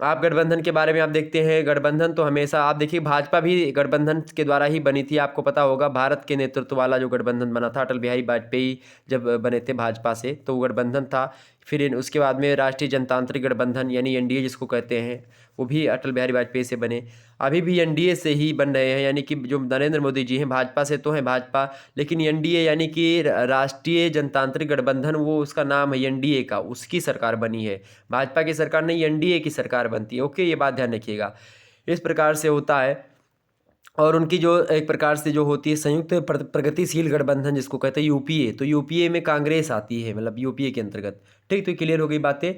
आप गठबंधन के बारे में आप देखते हैं, गठबंधन तो हमेशा आप देखिए भाजपा भी गठबंधन के द्वारा ही बनी थी। आपको पता होगा भारत के नेतृत्व वाला जो गठबंधन बना था, अटल बिहारी वाजपेयी जब बने थे भाजपा से, तो वो गठबंधन था। फिर उसके बाद में राष्ट्रीय जनतांत्रिक गठबंधन यानी एनडीए जिसको कहते हैं, वो भी अटल बिहारी वाजपेयी से बने। अभी भी एनडीए से ही बन रहे हैं, यानी कि जो नरेंद्र मोदी जी हैं भाजपा से तो हैं भाजपा, लेकिन एनडीए यानी कि राष्ट्रीय जनतांत्रिक गठबंधन, वो उसका नाम है एनडीए का, उसकी सरकार बनी है। भाजपा की सरकार नहीं, एनडीए की सरकार बनती है। ओके, ये बात ध्यान रखिएगा। इस प्रकार से होता है। और उनकी जो एक प्रकार से जो होती है संयुक्त प्रगतिशील गठबंधन जिसको कहते हैं यूपीए, तो यूपीए में कांग्रेस आती है, मतलब यूपीए के अंतर्गत। ठीक, तो क्लियर हो गई बातें।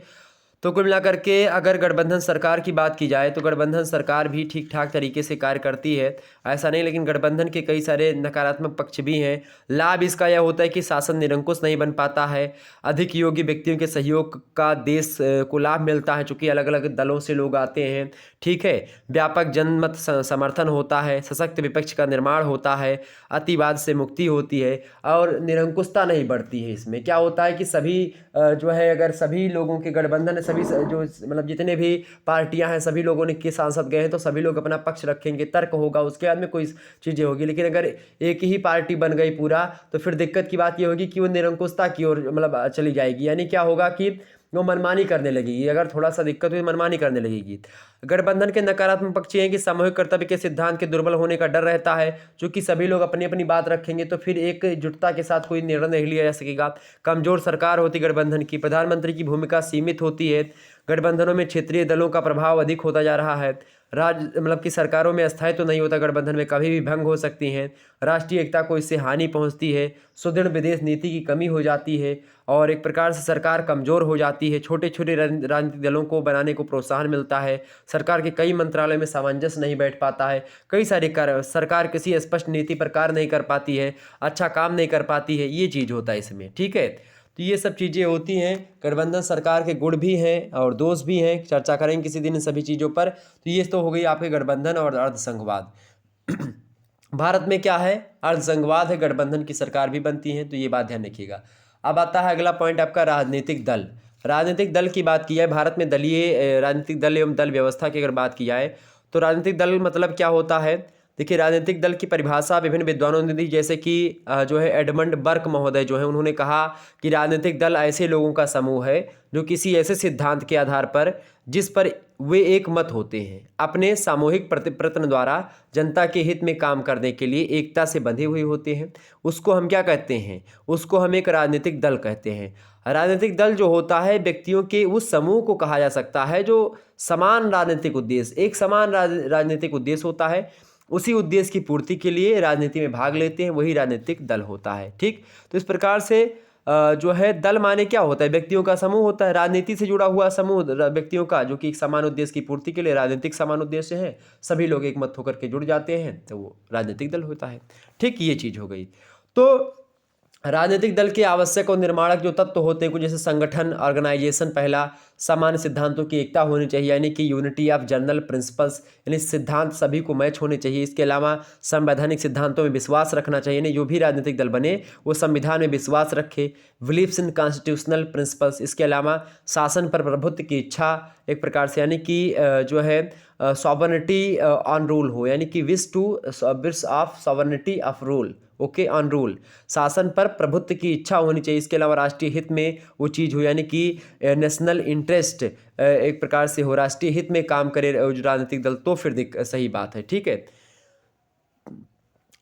तो कुल मिलाकर के अगर गठबंधन सरकार की बात की जाए तो गठबंधन सरकार भी ठीक ठाक तरीके से कार्य करती है, ऐसा नहीं, लेकिन गठबंधन के कई सारे नकारात्मक पक्ष भी हैं। लाभ इसका यह होता है कि शासन निरंकुश नहीं बन पाता है, अधिक योग्य व्यक्तियों के सहयोग का देश को लाभ मिलता है, चूँकि अलग अलग दलों से लोग आते हैं। ठीक है, व्यापक जनमत समर्थन होता है, सशक्त विपक्ष का निर्माण होता है, अतिवाद से मुक्ति होती है और निरंकुशता नहीं बढ़ती है। इसमें क्या होता है कि सभी जो है अगर सभी लोगों के गठबंधन सभी जो मतलब जितने भी पार्टियां हैं सभी लोगों ने के सांसद गए हैं तो सभी लोग अपना पक्ष रखेंगे, तर्क होगा, उसके बाद में कोई चीज़ें होगी। लेकिन अगर एक ही पार्टी बन गई पूरा तो फिर दिक्कत की बात ये होगी कि वो निरंकुशता की ओर मतलब चली जाएगी, यानी क्या होगा कि वो मनमानी करने लगेगी। अगर थोड़ा सा दिक्कत हुई मनमानी करने लगेगी। गठबंधन के नकारात्मक पक्ष ये हैं कि सामूहिक कर्तव्य के सिद्धांत के दुर्बल होने का डर रहता है, क्योंकि सभी लोग अपनी अपनी बात रखेंगे तो फिर एकजुटता के साथ कोई निर्णय नहीं लिया जा सकेगा। कमजोर सरकार होती गठबंधन की, प्रधानमंत्री की भूमिका सीमित होती है, गठबंधनों में क्षेत्रीय दलों का प्रभाव अधिक होता जा रहा है, राज्य मतलब कि सरकारों में अस्थायित्व तो नहीं होता, गठबंधन में कभी भी भंग हो सकती हैं, राष्ट्रीय एकता को इससे हानि पहुंचती है, सुदृढ़ विदेश नीति की कमी हो जाती है और एक प्रकार से सरकार कमज़ोर हो जाती है, छोटे छोटे राजनीतिक दलों को बनाने को प्रोत्साहन मिलता है, सरकार के कई मंत्रालय में सामंजस्य नहीं बैठ पाता है, कई सारे कार्य सरकार किसी स्पष्ट नीति पर कार्य नहीं कर पाती है, अच्छा काम नहीं कर पाती है, ये चीज़ होता है इसमें। ठीक है, तो ये सब चीज़ें होती हैं। गठबंधन सरकार के गुण भी हैं और दोष भी हैं, चर्चा करेंगे किसी दिन इन सभी चीज़ों पर। तो ये तो हो गई आपके गठबंधन और अर्धसंघवाद। भारत में क्या है, अर्धसंघवाद है, गठबंधन की सरकार भी बनती है, तो ये बात ध्यान रखिएगा। अब आता है अगला पॉइंट आपका राजनीतिक दल। राजनीतिक दल की बात की जाए, भारत में दलीय राजनीतिक दल एवं दल व्यवस्था की अगर बात की जाए तो राजनीतिक दल मतलब क्या होता है। देखिए, राजनीतिक दल की परिभाषा विभिन्न विद्वानों ने दी, जैसे कि जो है एडमंड बर्क महोदय जो है उन्होंने कहा कि राजनीतिक दल ऐसे लोगों का समूह है जो किसी ऐसे सिद्धांत के आधार पर जिस पर वे एक मत होते हैं, अपने सामूहिक प्रयत्न द्वारा जनता के हित में काम करने के लिए एकता से बंधे हुए होते हैं, उसको हम क्या कहते हैं, उसको हम एक राजनीतिक दल कहते हैं। राजनीतिक दल जो होता है व्यक्तियों के उस समूह को कहा जा सकता है जो समान राजनीतिक उद्देश्य, एक समान राजनीतिक उद्देश्य होता है, उसी उद्देश्य की पूर्ति के लिए राजनीति में भाग लेते हैं, वही राजनीतिक दल होता है। ठीक, तो इस प्रकार से जो है दल माने क्या होता है, व्यक्तियों का समूह होता है, राजनीति से जुड़ा हुआ समूह व्यक्तियों का जो कि एक समान उद्देश्य की पूर्ति के लिए राजनीतिक समान उद्देश्य है, सभी लोग एक मत होकर के जुड़ जाते हैं तो वो राजनीतिक दल होता है। ठीक, ये चीज़ हो गई। तो राजनीतिक दल के आवश्यक और निर्माणक जो तत्व होते हैं कुछ जैसे संगठन, ऑर्गेनाइजेशन, पहला सामान्य सिद्धांतों की एकता होनी चाहिए, यानी कि यूनिटी ऑफ जनरल प्रिंसिपल्स, यानी सिद्धांत सभी को मैच होने चाहिए। इसके अलावा संवैधानिक सिद्धांतों में विश्वास रखना चाहिए, यानी जो भी राजनीतिक दल बने वो संविधान में विश्वास रखे, बिलीव्स इन कॉन्स्टिट्यूशनल प्रिंसिपल्स। इसके अलावा शासन पर प्रभुत्व की इच्छा एक प्रकार से, यानी कि जो है सॉवर्निटी ऑन रूल हो, यानी कि wish of sovereignty of rule, okay, on rule, शासन पर प्रभुत्व की इच्छा होनी चाहिए। इसके अलावा राष्ट्रीय हित में वो चीज़ हो, यानी कि नेशनल इंटरेस्ट एक प्रकार से हो, राष्ट्रीय हित में काम करे जो राजनीतिक दल, तो फिर सही बात है। ठीक है,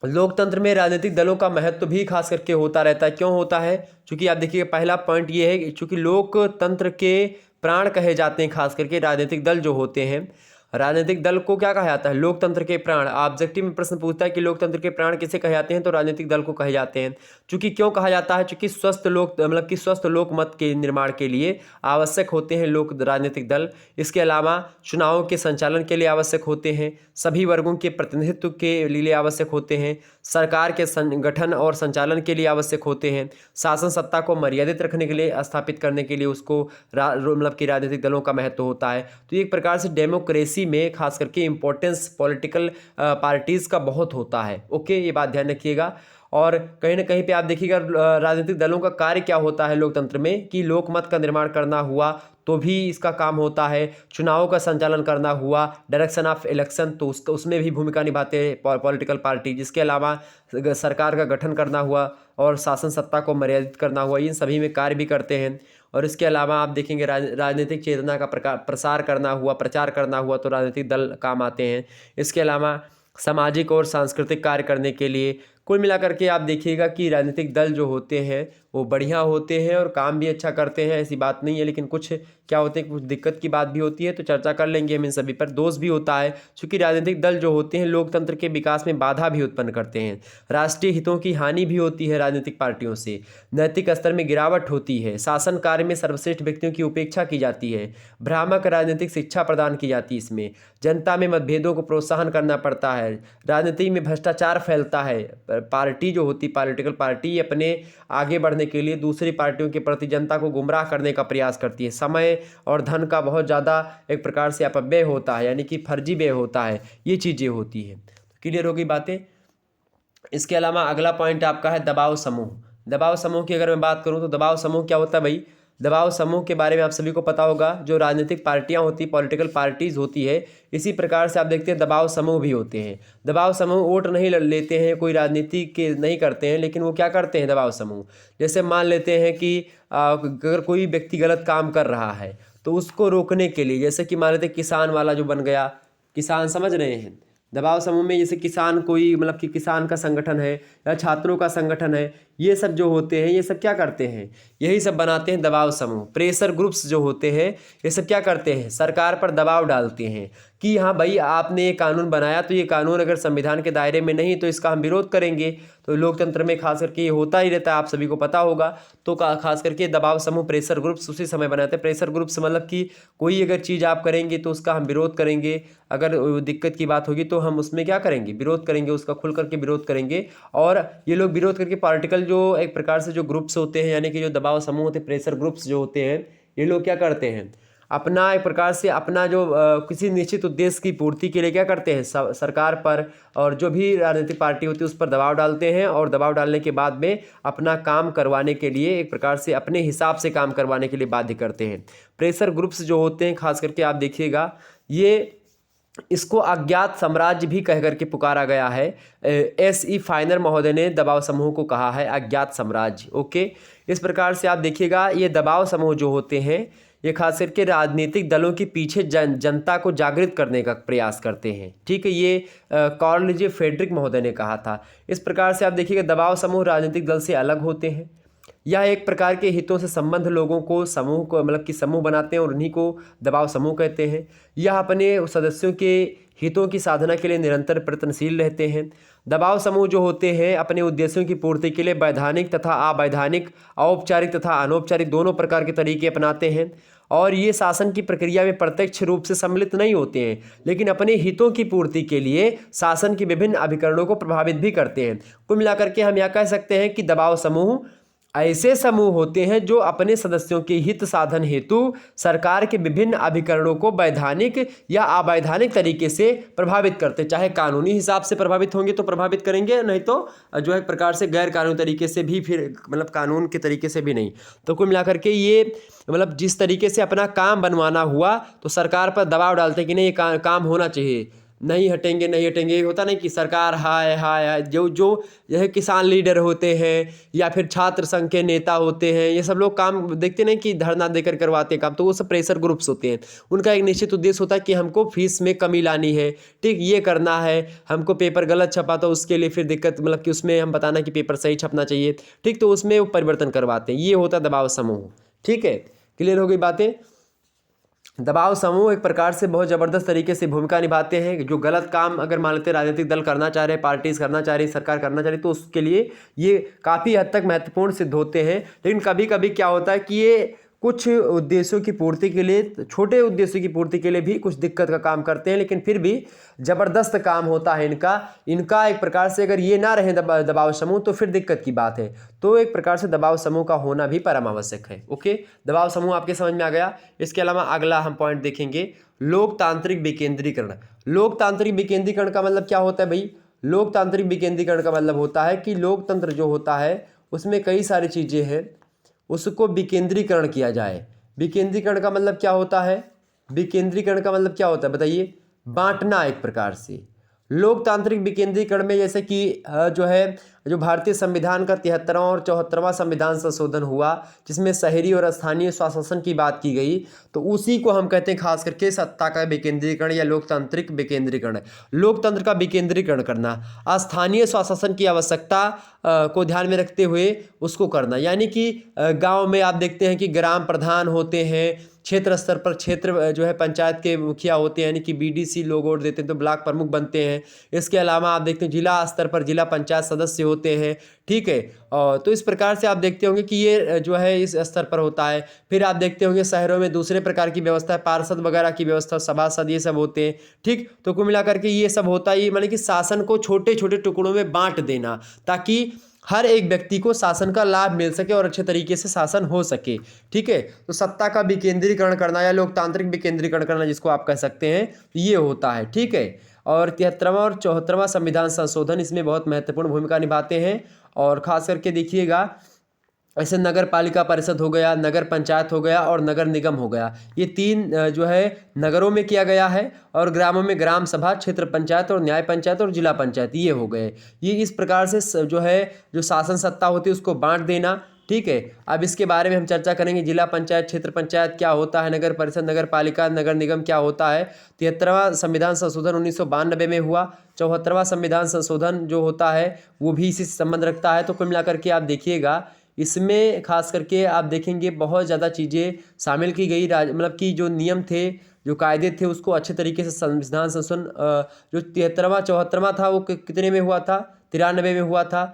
लोकतंत्र में राजनीतिक दलों का महत्व भी खास करके होता रहता है। क्यों होता है, क्योंकि आप देखिए पहला पॉइंट ये है कि चूँकि लोकतंत्र के प्राण कहे जाते हैं खास करके राजनीतिक दल जो होते हैं, राजनीतिक दल को क्या कहा जाता है, लोकतंत्र के प्राण। ऑब्जेक्टिव में प्रश्न पूछता है कि लोकतंत्र के प्राण किसे कहे जाते हैं, तो राजनीतिक दल को कहे जाते हैं। चूंकि क्यों कहा जाता है, चूंकि स्वस्थ लोक मतलब कि स्वस्थ लोकमत के निर्माण के लिए आवश्यक होते हैं लोक राजनीतिक दल। इसके अलावा चुनावों के संचालन के लिए आवश्यक होते हैं, सभी वर्गों के प्रतिनिधित्व के लिए आवश्यक होते हैं, सरकार के संगठन और संचालन के लिए आवश्यक होते हैं, शासन सत्ता को मर्यादित रखने के लिए, स्थापित करने के लिए उसको मतलब कि राजनीतिक दलों का महत्व होता है। तो एक प्रकार से डेमोक्रेसी में खास करके इंपॉर्टेंस पॉलिटिकल पार्टीज़ का बहुत होता है। ओके, ये बात ध्यान रखिएगा। और कहीं ना कहीं पे आप देखिएगा राजनीतिक दलों का कार्य क्या होता है लोकतंत्र में, कि लोकमत का निर्माण करना हुआ तो भी इसका काम होता है, चुनावों का संचालन करना हुआ, डायरेक्शन ऑफ इलेक्शन, तो उसमें भी भूमिका निभाते हैं पॉलिटिकल पार्टी। जिसके अलावा सरकार का गठन करना हुआ और शासन सत्ता को मर्यादित करना हुआ, इन सभी में कार्य भी करते हैं। और इसके अलावा आप देखेंगे राजनीतिक चेतना का प्रसार करना हुआ, प्रचार करना हुआ, तो राजनीतिक दल काम आते हैं। इसके अलावा सामाजिक और सांस्कृतिक कार्य करने के लिए, कुल मिलाकर के आप देखिएगा कि राजनीतिक दल जो होते हैं वो बढ़िया होते हैं और काम भी अच्छा करते हैं, ऐसी बात नहीं है, लेकिन कुछ क्या होते हैं, कुछ दिक्कत की बात भी होती है, तो चर्चा कर लेंगे हम इन सभी पर। दोष भी होता है, क्योंकि राजनीतिक दल जो होते हैं लोकतंत्र के विकास में बाधा भी उत्पन्न करते हैं, राष्ट्रीय हितों की हानि भी होती है राजनीतिक पार्टियों से, नैतिक स्तर में गिरावट होती है, शासन कार्य में सर्वश्रेष्ठ व्यक्तियों की उपेक्षा की जाती है, भ्रामक राजनीतिक शिक्षा प्रदान की जाती है, इसमें जनता में मतभेदों को प्रोत्साहन करना पड़ता है, राजनीति में भ्रष्टाचार फैलता है, पार्टी जो होती पॉलिटिकल पार्टी अपने आगे बढ़ने के लिए दूसरी पार्टियों के प्रति जनता को गुमराह करने का प्रयास करती है, समय और धन का बहुत ज़्यादा एक प्रकार से अपव्यय होता है, यानी कि फर्जी व्यय होता है, ये चीज़ें होती है। क्लियर होगी बातें। इसके अलावा अगला पॉइंट आपका है दबाव समूह। दबाव समूह की अगर मैं बात करूं तो दबाव समूह क्या होता है भाई? दबाव समूह के बारे में आप सभी को पता होगा, जो राजनीतिक पार्टियां होती, पॉलिटिकल पार्टीज होती है, इसी प्रकार से आप देखते हैं दबाव समूह भी होते हैं। दबाव समूह वोट नहीं लेते हैं, कोई राजनीति के नहीं करते हैं, लेकिन वो क्या करते हैं दबाव समूह, जैसे मान लेते हैं कि अगर कोई व्यक्ति गलत काम कर रहा है तो उसको रोकने के लिए, जैसे कि मान लेते हैं किसान वाला जो बन गया, किसान समझ रहे हैं, दबाव समूह में जैसे किसान कोई मतलब कि किसान का संगठन है या छात्रों का संगठन है, ये सब जो होते हैं ये सब क्या करते हैं, यही सब बनाते हैं दबाव समूह। प्रेशर ग्रुप्स जो होते हैं ये सब क्या करते हैं, सरकार पर दबाव डालते हैं कि हाँ भाई आपने ये कानून बनाया तो ये कानून अगर संविधान के दायरे में नहीं तो इसका हम विरोध करेंगे। तो लोकतंत्र में खास करके ये होता ही रहता है, आप सभी को पता होगा। तो खास करके दबाव समूह प्रेशर ग्रुप्स उसी समय बनाते हैं। प्रेशर ग्रुप्स मतलब कि कोई अगर चीज़ आप करेंगे तो उसका हम विरोध करेंगे, अगर दिक्कत की बात होगी तो हम उसमें क्या करेंगे, विरोध करेंगे, उसका खुल करके विरोध करेंगे। और ये लोग विरोध करके पॉलिटिकल जो एक प्रकार से जो ग्रुप्स होते हैं, यानी कि जो दबाव समूह होते हैं, प्रेशर ग्रुप्स जो होते हैं, ये लोग क्या करते हैं, अपना एक प्रकार से अपना जो किसी निश्चित उद्देश्य की पूर्ति के लिए क्या करते हैं, सरकार पर और जो भी राजनीतिक पार्टी होती है उस पर दबाव डालते हैं, और दबाव डालने के बाद में अपना काम करवाने के लिए एक प्रकार से अपने हिसाब से काम करवाने के लिए बाध्य करते हैं। प्रेशर ग्रुप्स जो होते हैं खास करके आप देखिएगा, ये इसको अज्ञात साम्राज्य भी कह करके पुकारा गया है। S.E. फाइनर महोदय ने दबाव समूह को कहा है अज्ञात साम्राज्य। ओके, इस प्रकार से आप देखिएगा ये दबाव समूह जो होते हैं ये खास करके राजनीतिक दलों के पीछे जनता को जागृत करने का प्रयास करते हैं। ठीक है, ये कार्ल जे फ्रेडरिक महोदय ने कहा था। इस प्रकार से आप देखिएगा दबाव समूह राजनीतिक दल से अलग होते हैं। यह एक प्रकार के हितों से संबंध लोगों को समूह को मतलब कि समूह बनाते हैं और उन्हीं को दबाव समूह कहते हैं। यह अपने सदस्यों के हितों की साधना के लिए निरंतर प्रयत्नशील रहते हैं। दबाव समूह जो होते हैं अपने उद्देश्यों की पूर्ति के लिए वैधानिक तथा अवैधानिक, औपचारिक तथा अनौपचारिक दोनों प्रकार के तरीके अपनाते हैं, और ये शासन की प्रक्रिया में प्रत्यक्ष रूप से सम्मिलित नहीं होते हैं, लेकिन अपने हितों की पूर्ति के लिए शासन के विभिन्न अभिकरणों को प्रभावित भी करते हैं। कुल मिलाकर के हम यह कह सकते हैं कि दबाव समूह ऐसे समूह होते हैं जो अपने सदस्यों के हित साधन हेतु सरकार के विभिन्न अभिकरणों को वैधानिक या अवैधानिक तरीके से प्रभावित करते हैं। चाहे कानूनी हिसाब से प्रभावित होंगे तो प्रभावित करेंगे, नहीं तो जो है प्रकार से गैर कानूनी तरीके से भी, फिर मतलब कानून के तरीके से भी नहीं। तो कुल मिलाकर के ये मतलब जिस तरीके से अपना काम बनवाना हुआ तो सरकार पर दबाव डालते हैं कि नहीं ये काम होना चाहिए, नहीं हटेंगे नहीं हटेंगे। ये होता नहीं कि सरकार हाय हाय हाय, जो यह किसान लीडर होते हैं या फिर छात्र संघ के नेता होते हैं, ये सब लोग काम देखते नहीं कि धरना देकर करवाते हैं काम, तो वो सब प्रेशर ग्रुप्स होते हैं। उनका एक निश्चित उद्देश्य होता है कि हमको फीस में कमी लानी है, ठीक, ये करना है, हमको पेपर गलत छपा तो उसके लिए फिर दिक्कत, मतलब कि उसमें हम बताना कि पेपर सही छपना चाहिए, ठीक, तो उसमें वो परिवर्तन करवाते हैं। ये होता है दबाव समूह। ठीक है, क्लियर हो गई बातें। दबाव समूह एक प्रकार से बहुत ज़बरदस्त तरीके से भूमिका निभाते हैं। जो गलत काम अगर मान लेते राजनीतिक दल करना चाह रहे, पार्टीज करना चाह रही, सरकार करना चाह रही, तो उसके लिए ये काफ़ी हद तक महत्वपूर्ण सिद्ध होते हैं। लेकिन कभी कभी क्या होता है कि ये कुछ उद्देश्यों की पूर्ति के लिए, छोटे उद्देश्यों की पूर्ति के लिए भी कुछ दिक्कत का काम करते हैं, लेकिन फिर भी ज़बरदस्त काम होता है इनका एक प्रकार से अगर ये ना रहे दबाव समूह तो फिर दिक्कत की बात है। तो एक प्रकार से दबाव समूह का होना भी परम आवश्यक है। ओके, दबाव समूह आपके समझ में आ गया। इसके अलावा अगला हम पॉइंट देखेंगे, लोकतांत्रिक विकेंद्रीकरण। लोकतांत्रिक विकेंद्रीकरण का मतलब क्या होता है भाई? लोकतांत्रिक विकेंद्रीकरण का मतलब होता है कि लोकतंत्र जो होता है उसमें कई सारी चीज़ें हैं, उसको विकेंद्रीकरण किया जाए। विकेंद्रीकरण का मतलब क्या होता है? विकेंद्रीकरण का मतलब क्या होता है बताइए? बांटना एक प्रकार से। लोकतांत्रिक विकेंद्रीकरण में जैसे कि जो है जो भारतीय संविधान का 73वां और 74वां संविधान संशोधन हुआ, जिसमें शहरी और स्थानीय स्वशासन की बात की गई, तो उसी को हम कहते हैं खास करके सत्ता का विकेंद्रीकरण या लोकतांत्रिक विकेंद्रीकरण। लोकतंत्र का विकेंद्रीकरण करना, स्थानीय स्वशासन की आवश्यकता को ध्यान में रखते हुए उसको करना, यानी कि गांव में आप देखते हैं कि ग्राम प्रधान होते हैं, क्षेत्र स्तर पर क्षेत्र जो है पंचायत के मुखिया होते हैं, यानी कि बीडीसी लोग वोट देते हैं तो ब्लॉक प्रमुख बनते हैं। इसके अलावा आप देखते हैं जिला स्तर पर जिला पंचायत सदस्य होते हैं, ठीक है। तो इस प्रकार से आप देखते होंगे कि ये जो है इस स्तर पर होता है। फिर आप देखते होंगे शहरों में दूसरे प्रकार की व्यवस्था है, पार्षद वगैरह की व्यवस्था, सभासद, ये सब होते हैं, ठीक। तो कुल मिलाकर के ये सब होता ही मतलब कि शासन को छोटे छोटे टुकड़ों में बांट देना, ताकि हर एक व्यक्ति को शासन का लाभ मिल सके और अच्छे तरीके से शासन हो सके, ठीक है। तो सत्ता का विकेंद्रीकरण करना या लोकतांत्रिक विकेंद्रीकरण करना जिसको आप कह सकते हैं, ये होता है, ठीक है। और 73वां और 74वां संविधान संशोधन इसमें बहुत महत्वपूर्ण भूमिका निभाते हैं। और खास करके देखिएगा, ऐसे नगर पालिका परिषद हो गया, नगर पंचायत हो गया और नगर निगम हो गया, ये तीन जो है नगरों में किया गया है, और ग्रामों में ग्राम सभा, क्षेत्र पंचायत और न्याय पंचायत और जिला पंचायत, ये हो गए। ये इस प्रकार से जो है जो शासन सत्ता होती है उसको बांट देना, ठीक है। अब इसके बारे में हम चर्चा करेंगे, जिला पंचायत, क्षेत्र पंचायत क्या होता है, नगर परिषद, नगर पालिका, नगर निगम क्या होता है। 73वां संविधान संशोधन 1992 में हुआ। 74वां संविधान संशोधन जो होता है वो भी इसी से संबंध रखता है। तो कुल मिलाकर के आप देखिएगा, इसमें खास करके आप देखेंगे बहुत ज़्यादा चीज़ें शामिल की गई, मतलब कि जो नियम थे, जो कायदे थे, उसको अच्छे तरीके से संविधान संशोधन जो 73वां 74वां था वो कितने में हुआ था, 93 में हुआ था।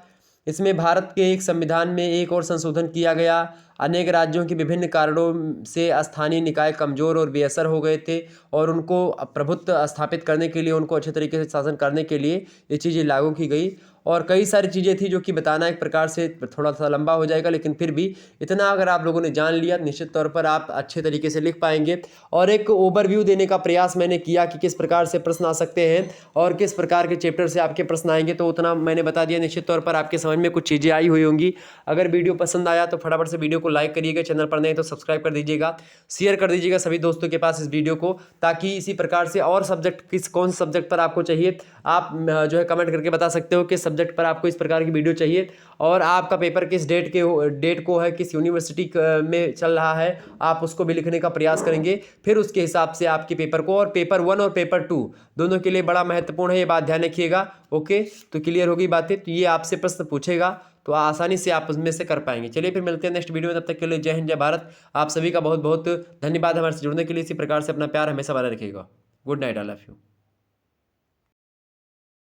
इसमें भारत के एक संविधान में एक और संशोधन किया गया। अनेक राज्यों के विभिन्न कारणों से स्थानीय निकाय कमज़ोर और बेअसर हो गए थे, और उनको प्रभुत्व स्थापित करने के लिए, उनको अच्छे तरीके से शासन करने के लिए ये चीज़ें लागू की गई। और कई सारी चीज़ें थी जो कि बताना एक प्रकार से थोड़ा सा लंबा हो जाएगा, लेकिन फिर भी इतना अगर आप लोगों ने जान लिया, निश्चित तौर पर आप अच्छे तरीके से लिख पाएंगे। और एक ओवरव्यू देने का प्रयास मैंने किया कि किस प्रकार से प्रश्न आ सकते हैं और किस प्रकार के चैप्टर से आपके प्रश्न आएंगे, तो उतना मैंने बता दिया। निश्चित तौर पर आपके समझ में कुछ चीज़ें आई हुई होंगी। अगर वीडियो पसंद आया तो फटाफट से वीडियो को लाइक करिएगा, चैनल पर नहीं तो सब्सक्राइब कर दीजिएगा, शेयर कर दीजिएगा सभी दोस्तों के पास इस वीडियो को, ताकि इसी प्रकार से और सब्जेक्ट कौन से सब्जेक्ट पर आपको चाहिए, आप जो है कमेंट करके बता सकते हो किस सब्जेक्ट पर आपको इस प्रकार की वीडियो चाहिए, और आपका पेपर किस डेट को है, किस यूनिवर्सिटी में चल रहा है, आप उसको भी लिखने का प्रयास करेंगे। फिर उसके हिसाब से आपके पेपर को, और पेपर 1 और पेपर 2 दोनों के लिए बड़ा महत्वपूर्ण है, ये बात ध्यान रखिएगा। ओके, तो क्लियर होगी बातें। तो ये आपसे प्रश्न पूछेगा तो आसानी से आप उसमें से कर पाएंगे। चलिए फिर मिलते हैं नेक्स्ट वीडियो में, तब तक के लिए जय हिंद, जय भारत। आप सभी का बहुत बहुत धन्यवाद हमारे से जुड़ने के लिए। इसी प्रकार से अपना प्यार हमेशा बना रखिएगा। Good night, I love you.